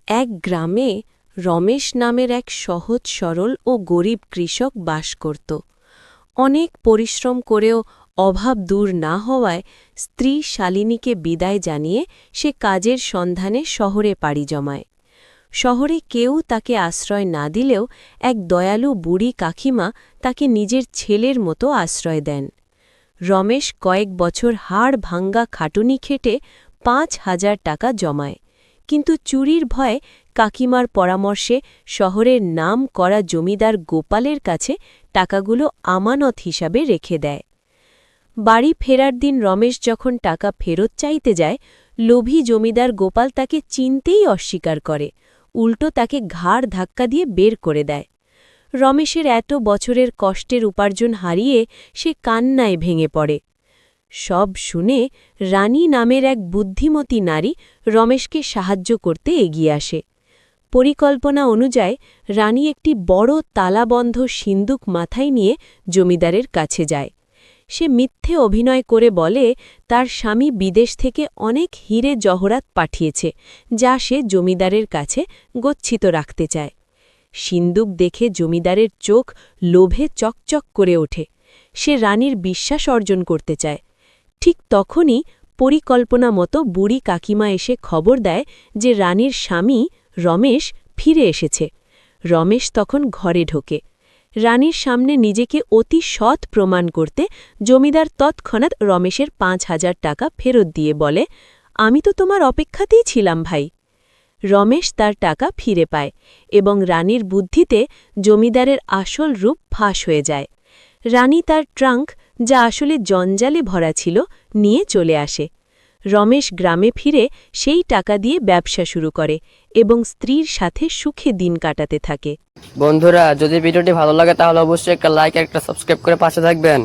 এক গ্রামে রমেশ নামের এক সহজ সরল ও গরিব কৃষক বাস করত। অনেক পরিশ্রম করেও অভাব দূর না হওয়ায় স্ত্রী শালিনীকে বিদায় জানিয়ে সে কাজের সন্ধানে শহরে পাড়ি জমায়। শহরে কেউ তাকে আশ্রয় না দিলেও এক দয়ালু বুড়ি কাকিমা তাকে নিজের ছেলের মতো আশ্রয় দেন। রমেশ কয়েক বছর হাড় ভাঙ্গা খাটুনি খেটে ৫,০০০ টাকা জমায়, কিন্তু চুরির ভয়ে কাকিমার পরামর্শে শহরের নাম করা জমিদার গোপালের কাছে টাকাগুলো আমানত হিসাবে রেখে দেয়। বাড়ি ফেরার দিন রমেশ যখন টাকা ফেরত চাইতে যায়, লোভী জমিদার গোপাল তাকে চিনতেই অস্বীকার করে, উল্টো তাকে ঘাড় ধাক্কা দিয়ে বের করে দেয়। রমেশের এত বছরের কষ্টের উপার্জন হারিয়ে সে কান্নায় ভেঙে পড়ে। সব শুনে রানী নামের এক বুদ্ধিমতী নারী রমেশকে সাহায্য করতে এগিয়ে আসে। পরিকল্পনা অনুযায়ী রানী একটি বড় তালাবন্ধ সিন্দুক মাথায় নিয়ে জমিদারের কাছে যায়। সে মিথ্যে অভিনয় করে বলে তার স্বামী বিদেশ থেকে অনেক হীরে জহরাত পাঠিয়েছে, যা সে জমিদারের কাছে গচ্ছিত রাখতে চায়। সিন্দুক দেখে জমিদারের চোখ লোভে চকচক করে ওঠে। সে রানীর বিশ্বাস অর্জন করতে চায়। ঠিক তখনই পরিকল্পনা মতো বুড়ি কাকিমা এসে খবর দেয় যে রানীর স্বামী রমেশ ফিরে এসেছে। রমেশ তখন ঘরে ঢোকে। রানীর সামনে নিজেকে অতি সৎ প্রমাণ করতে জমিদার তৎক্ষণাৎ রমেশের ৫,০০০ টাকা ফেরত দিয়ে বলে, আমি তো তোমার অপেক্ষাতেই ছিলাম ভাই। রমেশ তার টাকা ফিরে পায় এবং রানীর বুদ্ধিতে জমিদারের আসল রূপ ফাঁস হয়ে যায়। রানী তার ট্রাঙ্ক, যা আসলে জঞ্জালে ভরা ছিল, নিয়ে চলে আসে। রমেশ গ্রামে ফিরে সেই টাকা দিয়ে ব্যবসা শুরু করে এবং স্ত্রীর সাথে সুখে দিন কাটাতে থাকে। বন্ধুরা, যদি ভিডিওটি ভালো লাগে তাহলে অবশ্যই একটা লাইক আর একটা সাবস্ক্রাইব করে পাশে থাকবেন।